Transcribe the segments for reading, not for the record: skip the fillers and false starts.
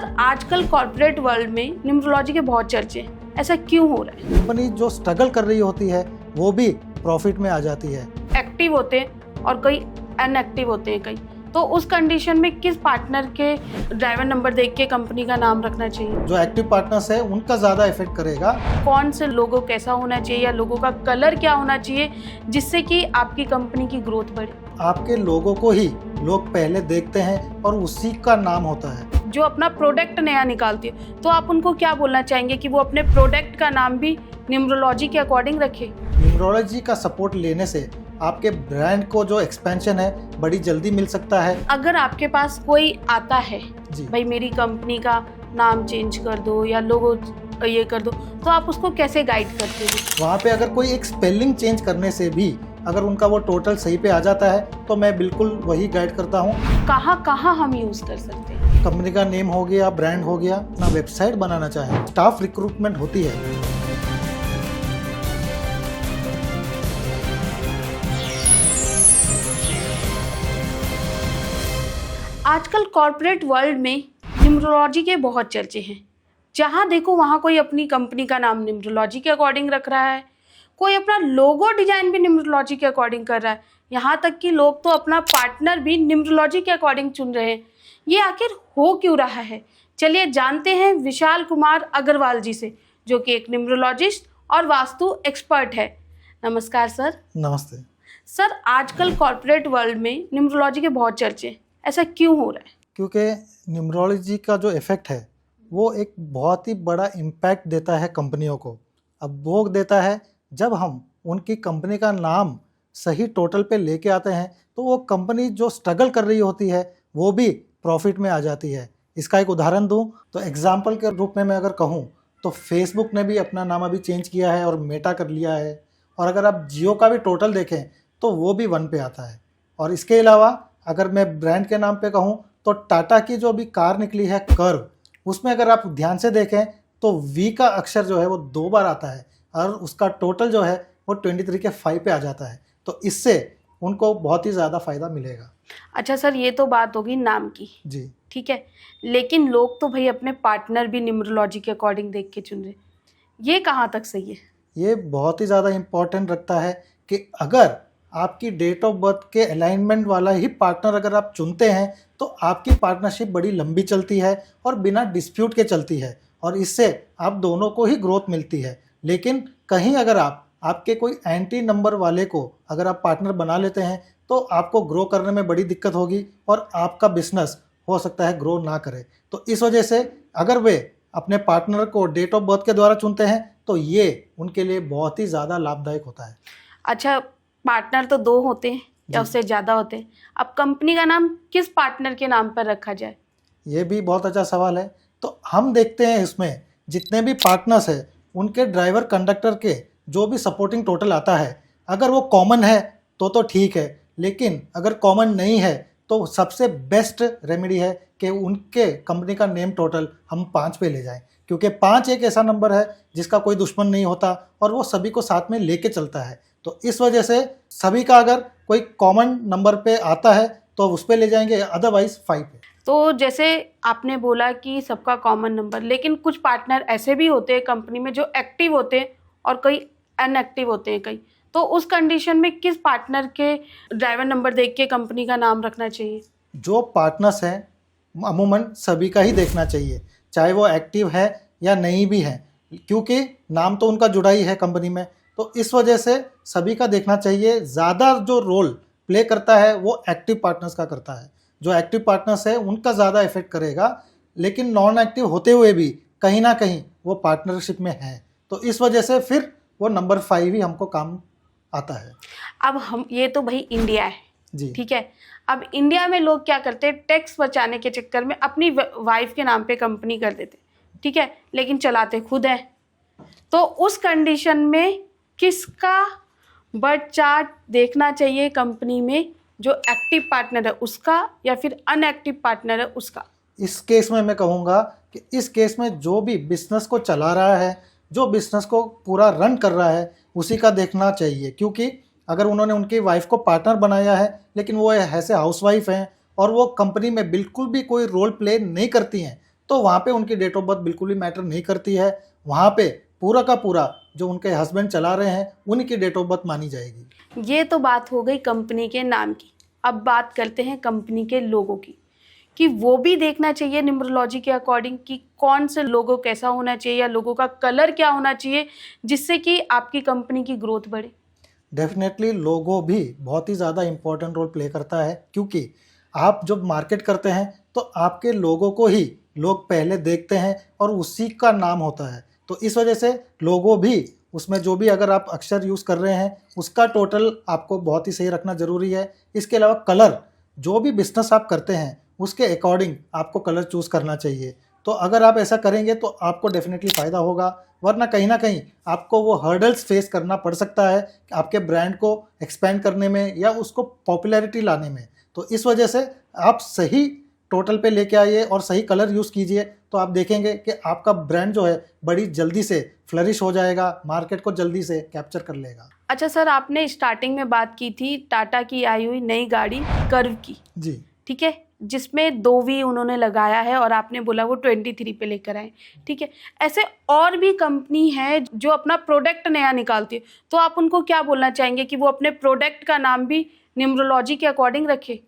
Sir आजकल corporate world में numerology के बहुत चर्चे हैं, ऐसा क्यों हो रहा है? कंपनी जो स्ट्रगल कर रही होती है वो भी प्रॉफिट में आ जाती है। एक्टिव होते हैं और कई अनएक्टिव होते हैं कई, तो उस कंडीशन में किस पार्टनर के ड्राइवर नंबर देख के कंपनी का नाम रखना चाहिए? जो एक्टिव पार्टनर्स है उनका ज़्यादा इफेक्ट करेगा। कौन से लोगो कैसा होना चाहिए या लोगों का कलर क्या होना चाहिए जिससे कि आपकी कंपनी की ग्रोथ बढ़े? आपके लोगों को ही लोग पहले देखते हैं और उसी का नाम होता है। जो अपना प्रोडक्ट नया निकालती है तो आप उनको क्या बोलना चाहेंगे कि वो अपने प्रोडक्ट का नाम भी न्यूमरोलॉजी के अकॉर्डिंग रखे? न्यूमरोलॉजी का सपोर्ट लेने से आपके ब्रांड को जो एक्सपेंशन है बड़ी जल्दी मिल सकता है। अगर आपके पास कोई आता है जी भाई मेरी कंपनी का नाम चेंज कर दो या लोगो ये कर दो, तो आप उसको कैसे गाइड करते हो? वहाँ पे अगर कोई एक स्पेलिंग चेंज करने से भी अगर उनका वो टोटल सही पे आ जाता है तो मैं बिल्कुल वही गाइड करता हूँ। कहाँ कहाँ हम यूज कर सकते हैं? कंपनी का नेम हो गया, ब्रांड हो गया, अपना वेबसाइट बनाना चाहे, स्टाफ रिक्रूटमेंट होती है। आजकल कॉर्पोरेट वर्ल्ड में न्यूमरोलॉजी के बहुत चर्चे हैं। जहाँ देखो वहाँ कोई अपनी कंपनी का नाम न्यूमरोलॉजी के अकॉर्डिंग रख रहा है, कोई अपना लोगो डिजाइन भी न्यूमरोलॉजी के अकॉर्डिंग कर रहा है, यहाँ तक कि लोग तो अपना पार्टनर भी न्यूमरोलॉजी के अकॉर्डिंग चुन रहे हैं। ये आखिर हो क्यों रहा है? चलिए जानते हैं विशाल कुमार अग्रवाल जी से, जो कि एक न्यूमरोलॉजिस्ट और वास्तु एक्सपर्ट है। नमस्कार सर। नमस्ते सर आजकल कॉर्पोरेट वर्ल्ड में न्यूमरोलॉजी के बहुत चर्चे हैं, ऐसा क्यों हो रहा है? क्योंकि न्यूमरोलॉजी का जो इफ़ेक्ट है वो एक बहुत ही बड़ा इम्पैक्ट देता है कंपनियों को। अब वो देता है जब हम उनकी कंपनी का नाम सही टोटल पे लेके आते हैं तो वो कंपनी जो स्ट्रगल कर रही होती है वो भी प्रॉफिट में आ जाती है। इसका एक उदाहरण दूं तो एग्जाम्पल के रूप में मैं अगर कहूं तो फेसबुक ने भी अपना नाम अभी चेंज किया है और मेटा कर लिया है। और अगर आप जियो का भी टोटल देखें तो वो भी 1 पे आता है। और इसके अलावा अगर मैं ब्रांड के नाम पे कहूँ तो टाटा की जो अभी कार निकली है कर्व, उसमें अगर आप ध्यान से देखें तो वी का अक्षर जो है वो 2 बार आता है और उसका टोटल जो है वो 23 के 5 पे आ जाता है। तो इससे उनको बहुत ही ज़्यादा फायदा मिलेगा। अच्छा सर, ये तो बात होगी नाम की, जी ठीक है, लेकिन लोग तो भाई अपने पार्टनर भी न्यूमरोलॉजी के अकॉर्डिंग देख के चुन रहे, ये कहाँ तक सही है? ये बहुत ही ज़्यादा इम्पोर्टेंट रखता है कि अगर आपकी डेट ऑफ बर्थ के अलाइनमेंट वाला ही पार्टनर अगर आप चुनते हैं तो आपकी पार्टनरशिप बड़ी लंबी चलती है और बिना डिस्प्यूट के चलती है और इससे आप दोनों को ही ग्रोथ मिलती है। लेकिन कहीं अगर आपके कोई एंटी नंबर वाले को अगर आप पार्टनर बना लेते हैं तो आपको ग्रो करने में बड़ी दिक्कत होगी और आपका बिजनेस हो सकता है ग्रो ना करे। तो इस वजह से अगर वे अपने पार्टनर को डेट ऑफ बर्थ के द्वारा चुनते हैं तो ये उनके लिए बहुत ही ज़्यादा लाभदायक होता है। अच्छा, पार्टनर तो 2 होते हैं या उससे ज़्यादा होते हैं, अब कंपनी का नाम किस पार्टनर के नाम पर रखा जाए? ये भी बहुत अच्छा सवाल है। तो हम देखते हैं इसमें जितने भी पार्टनर्स हैं उनके ड्राइवर कंडक्टर के जो भी सपोर्टिंग टोटल आता है अगर वो कॉमन है तो ठीक है, लेकिन अगर कॉमन नहीं है तो सबसे बेस्ट रेमेडी है कि उनके कंपनी का नेम टोटल हम 5 पे ले जाएं, क्योंकि 5 एक ऐसा नंबर है जिसका कोई दुश्मन नहीं होता और वो सभी को साथ में लेके चलता है। तो इस वजह से सभी का अगर कोई कॉमन नंबर पे आता है तो उस पे ले जाएंगे, अदरवाइज 5 पे। तो जैसे आपने बोला कि सबका कॉमन नंबर, लेकिन कुछ पार्टनर ऐसे भी होते हैं कंपनी में जो एक्टिव होते हैं और कई अनएक्टिव होते हैं कई, तो उस कंडीशन में किस पार्टनर के ड्राइवर नंबर देख के कंपनी का नाम रखना चाहिए? जो पार्टनर्स हैं अमूमन सभी का ही देखना चाहिए, चाहे वो एक्टिव है या नहीं भी है, क्योंकि नाम तो उनका जुड़ा ही है कंपनी में। तो इस वजह से सभी का देखना चाहिए। ज़्यादा जो रोल प्ले करता है वो एक्टिव पार्टनर्स का करता है। जो एक्टिव पार्टनर्स है उनका ज़्यादा इफेक्ट करेगा, लेकिन नॉन एक्टिव होते हुए भी कहीं ना कहीं वो पार्टनरशिप में है। तो इस वजह से फिर वो नंबर 5 ही हमको काम आता है। अब हम, ये तो भाई इंडिया है जी ठीक है, अब इंडिया में लोग क्या करते हैं, टैक्स बचाने के चक्कर में अपनी वाइफ के नाम पे कंपनी कर देते, ठीक है, लेकिन चलाते खुद हैं। तो उस कंडीशन में किसका बर्थ चार्ट देखना चाहिए कंपनी में, जो एक्टिव पार्टनर है उसका या फिर अनएक्टिव पार्टनर है उसका? इस केस में मैं कहूँगा कि इस केस में जो भी बिजनेस को चला रहा है, जो बिजनेस को पूरा रन कर रहा है उसी का देखना चाहिए। क्योंकि अगर उन्होंने उनकी वाइफ को पार्टनर बनाया है लेकिन वो ऐसे हाउसवाइफ हैं और वो कंपनी में बिल्कुल भी कोई रोल प्ले नहीं करती हैं तो वहाँ पे उनकी डेट ऑफ बर्थ बिल्कुल भी मैटर नहीं करती है। वहाँ पे पूरा का पूरा जो उनके हस्बैंड चला रहे हैं उन्हीं की डेट ऑफ बर्थ मानी जाएगी। ये तो बात हो गई कंपनी के नाम की। अब बात करते हैं कंपनी के लोगों की, कि वो भी देखना चाहिए न्यूमरोलॉजी के अकॉर्डिंग कि कौन से लोगो कैसा होना चाहिए या लोगों का कलर क्या होना चाहिए जिससे कि आपकी कंपनी की ग्रोथ बढ़े। डेफिनेटली लोगो भी बहुत ही ज़्यादा इम्पोर्टेंट रोल प्ले करता है, क्योंकि आप जब मार्केट करते हैं तो आपके लोगों को ही लोग पहले देखते हैं और उसी का नाम होता है। तो इस वजह से लोगो भी, उसमें जो भी अगर आप अक्षर यूज़ कर रहे हैं उसका टोटल आपको बहुत ही सही रखना ज़रूरी है। इसके अलावा कलर, जो भी बिजनेस आप करते हैं उसके अकॉर्डिंग आपको कलर चूज़ करना चाहिए। तो अगर आप ऐसा करेंगे तो आपको डेफिनेटली फ़ायदा होगा, वरना कहीं ना कहीं आपको वो हर्डल्स फेस करना पड़ सकता है आपके ब्रांड को एक्सपेंड करने में या उसको पॉपुलैरिटी लाने में। तो इस वजह से आप सही टोटल पे लेके आइए और सही कलर यूज़ कीजिए, तो आप देखेंगे कि आपका ब्रांड जो है बड़ी जल्दी से फ्लरिश हो जाएगा, मार्केट को जल्दी से कैप्चर कर लेगा। अच्छा सर, आपने स्टार्टिंग में बात की थी टाटा की आई हुई नई गाड़ी कर्व की, जी, ठीक है, जिसमें 2V उन्होंने लगाया है और आपने बोला वो 23 पे लेकर आए, ठीक है। ऐसे और भी कंपनी है जो अपना प्रोडक्ट नया निकालती है, तो आप उनको क्या बोलना चाहेंगे कि वो अपने प्रोडक्ट का नाम भी न्यूमरोलॉजी के अकॉर्डिंग रखे?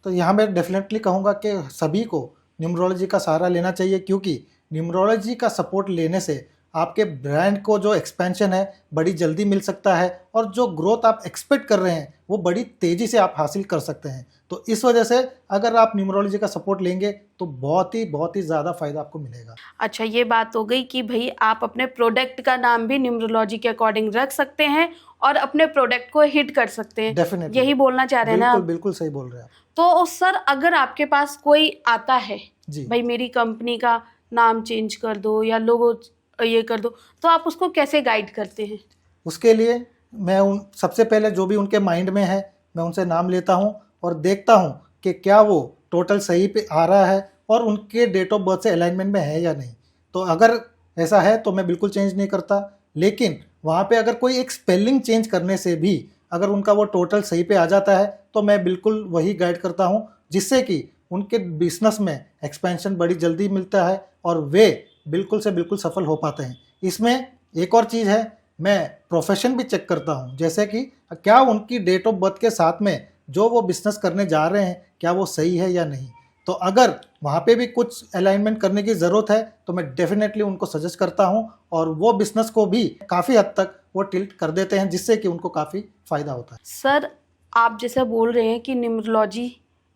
तो यहाँ मैं डेफिनेटली कहूँगा कि सभी को न्यूमरोलॉजी का सहारा लेना चाहिए, क्योंकि न्यूमरोलॉजी का सपोर्ट लेने से आपके ब्रांड को जो एक्सपेंशन है बड़ी जल्दी मिल सकता है और जो ग्रोथ आप एक्सपेक्ट कर रहे हैं वो बड़ी तेज़ी से आप हासिल कर सकते हैं। तो इस वजह से अगर आप न्यूमरोलॉजी का सपोर्ट लेंगे तो बहुत ही ज़्यादा फ़ायदा आपको मिलेगा। अच्छा, ये बात हो गई कि भाई आप अपने प्रोडक्ट का नाम भी न्यूमरोलॉजी के अकॉर्डिंग रख सकते हैं और अपने प्रोडक्ट को हिट कर सकते हैं। डेफिनेटली, यही बोलना चाह रहे हैं ना आप? बिल्कुल सही बोल रहे हैं आप। तो सर, अगर आपके पास कोई आता है जी, भाई मेरी कंपनी का नाम चेंज कर दो या लोगो ये कर दो, तो आप उसको कैसे गाइड करते हैं? उसके लिए मैं सबसे पहले जो भी उनके माइंड में है मैं उनसे नाम लेता हूँ और देखता हूँ कि क्या वो टोटल सही पे आ रहा है और उनके डेट ऑफ बर्थ से अलाइनमेंट में है या नहीं। तो अगर ऐसा है तो मैं बिल्कुल चेंज नहीं करता, लेकिन वहाँ पे अगर कोई एक स्पेलिंग चेंज करने से भी अगर उनका वो टोटल सही पे आ जाता है तो मैं बिल्कुल वही गाइड करता हूँ, जिससे कि उनके बिजनेस में एक्सपेंशन बड़ी जल्दी मिलता है और वे बिल्कुल से बिल्कुल सफल हो पाते हैं। इसमें एक और चीज़ है, मैं प्रोफेशन भी चेक करता हूँ, जैसे कि क्या उनकी डेट ऑफ बर्थ के साथ में जो वो बिजनेस करने जा रहे हैं क्या वो सही है या नहीं। तो अगर वहाँ पे भी कुछ अलाइनमेंट करने की ज़रूरत है तो मैं डेफिनेटली उनको सजेस्ट करता हूँ और वो बिजनेस को भी काफ़ी हद तक वो टिल्ट कर देते हैं, जिससे कि उनको काफ़ी फ़ायदा होता है। सर, आप जैसा बोल रहे हैं कि न्यूमरोलॉजी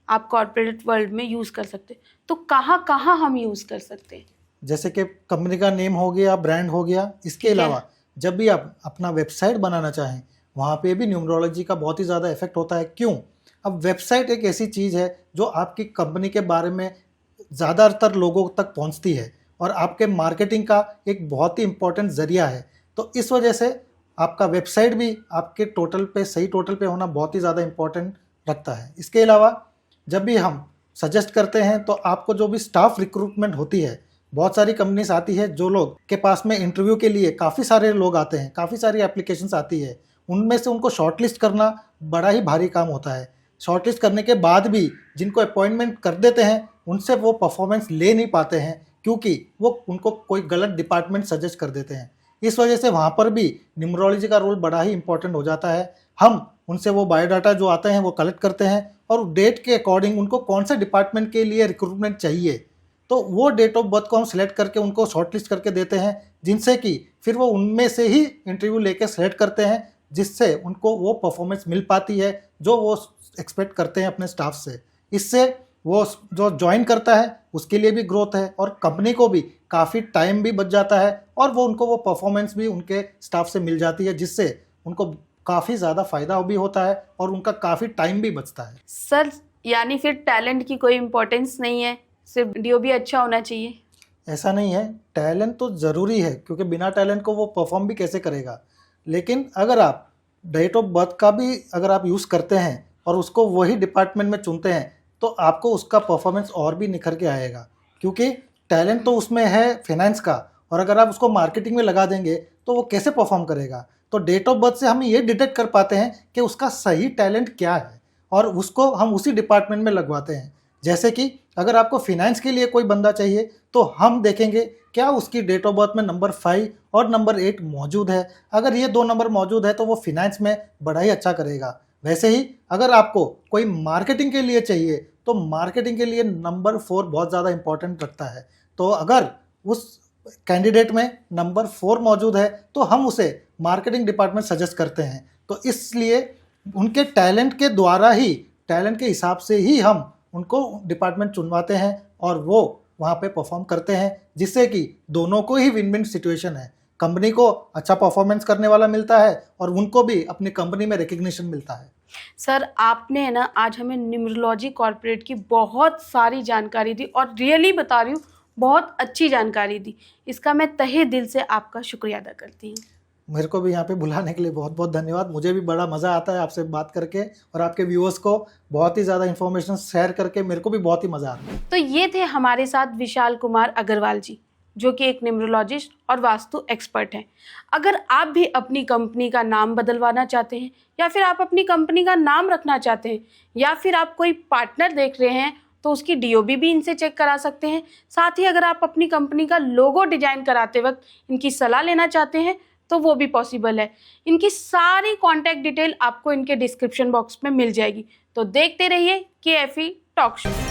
आप कॉर्पोरेट वर्ल्ड में यूज़ कर सकते हैं, तो कहाँ कहाँ हम यूज़ कर सकते हैं? जैसे कि कंपनी का नेम हो गया, ब्रांड हो गया। इसके अलावा जब भी आप अपना वेबसाइट बनाना चाहें वहाँ पे भी न्यूमरोलॉजी का बहुत ही ज़्यादा इफेक्ट होता है। क्यों? अब वेबसाइट एक ऐसी चीज़ है जो आपकी कंपनी के बारे में ज़्यादातर लोगों तक पहुँचती है और आपके मार्केटिंग का एक बहुत ही इम्पोर्टेंट ज़रिया है। तो इस वजह से आपका वेबसाइट भी आपके टोटल पे सही टोटल पे होना बहुत ही ज़्यादा इम्पोर्टेंट रखता है। इसके अलावा जब भी हम सजेस्ट करते हैं तो आपको जो भी स्टाफ रिक्रूटमेंट होती है, बहुत सारी कंपनीज आती है जो लोग के पास में इंटरव्यू के लिए काफ़ी सारे लोग आते हैं, काफ़ी सारी एप्लीकेशंस आती है, उनमें से उनको शॉर्टलिस्ट करना बड़ा ही भारी काम होता है। शॉर्टलिस्ट करने के बाद भी जिनको अपॉइंटमेंट कर देते हैं उनसे वो परफॉर्मेंस ले नहीं पाते हैं, क्योंकि वो उनको कोई गलत डिपार्टमेंट सजेस्ट कर देते हैं। इस वजह से वहाँ पर भी न्यूमरोलॉजी का रोल बड़ा ही इंपॉर्टेंट हो जाता है। हम उनसे वो बायोडाटा जो आते हैं वो कलेक्ट करते हैं और डेट के अकॉर्डिंग उनको कौन से डिपार्टमेंट के लिए रिक्रूटमेंट चाहिए, तो वो डेट ऑफ बर्थ को हम सिलेक्ट करके उनको शॉर्टलिस्ट करके देते हैं, जिनसे कि फिर वो उनमें से ही इंटरव्यू लेके सेलेक्ट करते हैं, जिससे उनको वो परफॉर्मेंस मिल पाती है जो वो एक्सपेक्ट करते हैं अपने स्टाफ से। इससे वो जो ज्वाइन करता है उसके लिए भी ग्रोथ है और कंपनी को भी काफ़ी टाइम भी बच जाता है और उनको वो परफॉर्मेंस भी उनके स्टाफ से मिल जाती है, जिससे उनको काफ़ी ज़्यादा फ़ायदा भी होता है और उनका काफ़ी टाइम भी बचता है। सर, यानी फिर टैलेंट की कोई इम्पोर्टेंस नहीं है, सिर्फ वीडियो भी अच्छा होना चाहिए? ऐसा नहीं है, टैलेंट तो ज़रूरी है, क्योंकि बिना टैलेंट को वो परफॉर्म भी कैसे करेगा। लेकिन अगर आप डेट ऑफ बर्थ का भी अगर आप यूज़ करते हैं और उसको वही डिपार्टमेंट में चुनते हैं तो आपको उसका परफॉर्मेंस और भी निखर के आएगा, क्योंकि टैलेंट तो उसमें है फाइनेंस का, और अगर आप उसको मार्केटिंग में लगा देंगे तो वो कैसे परफॉर्म करेगा। तो डेट ऑफ बर्थ से हम ये डिटेक्ट कर पाते हैं कि उसका सही टैलेंट क्या है और उसको हम उसी डिपार्टमेंट में लगवाते हैं। जैसे कि अगर आपको फिनेंस के लिए कोई बंदा चाहिए तो हम देखेंगे क्या उसकी डेट ऑफ बर्थ में नंबर 5 और नंबर 8 मौजूद है। अगर ये 2 नंबर मौजूद है तो वो फिनेंस में बड़ा ही अच्छा करेगा। वैसे ही अगर आपको कोई मार्केटिंग के लिए चाहिए तो मार्केटिंग के लिए नंबर 4 बहुत ज़्यादा इंपॉर्टेंट रखता है। तो अगर उस कैंडिडेट में नंबर 4 मौजूद है तो हम उसे मार्केटिंग डिपार्टमेंट सजेस्ट करते हैं। तो इसलिए उनके टैलेंट के द्वारा ही, टैलेंट के हिसाब से ही हम उनको डिपार्टमेंट चुनवाते हैं और वो वहाँ पे परफॉर्म करते हैं, जिससे कि दोनों को ही विन विन सिचुएशन है। कंपनी को अच्छा परफॉर्मेंस करने वाला मिलता है और उनको भी अपनी कंपनी में रिकग्निशन मिलता है। सर आपने है ना आज हमें न्यूमरोलॉजी कॉर्पोरेट की बहुत सारी जानकारी दी और रियली बता रही हूँ बहुत अच्छी जानकारी दी। इसका मैं तहे दिल से आपका शुक्रिया अदा करती हूँ। मेरे को भी यहाँ पे बुलाने के लिए बहुत बहुत धन्यवाद। मुझे भी बड़ा मज़ा आता है आपसे बात करके और आपके व्यूअर्स को बहुत ही ज़्यादा इन्फॉर्मेशन शेयर करके मेरे को भी बहुत ही मज़ा आता है। तो ये थे हमारे साथ विशाल कुमार अग्रवाल जी, जो कि एक न्यूमरोलॉजिस्ट और वास्तु एक्सपर्ट हैं। अगर आप भी अपनी कंपनी का नाम बदलवाना चाहते हैं या फिर आप अपनी कंपनी का नाम रखना चाहते हैं या फिर आप कोई पार्टनर देख रहे हैं तो उसकी डीओबी भी इनसे चेक करा सकते हैं। साथ ही अगर आप अपनी कंपनी का लोगो डिजाइन कराते वक्त इनकी सलाह लेना चाहते हैं तो वो भी पॉसिबल है। इनकी सारी कॉन्टैक्ट डिटेल आपको इनके डिस्क्रिप्शन बॉक्स में मिल जाएगी। तो देखते रहिए KFE टॉक शो।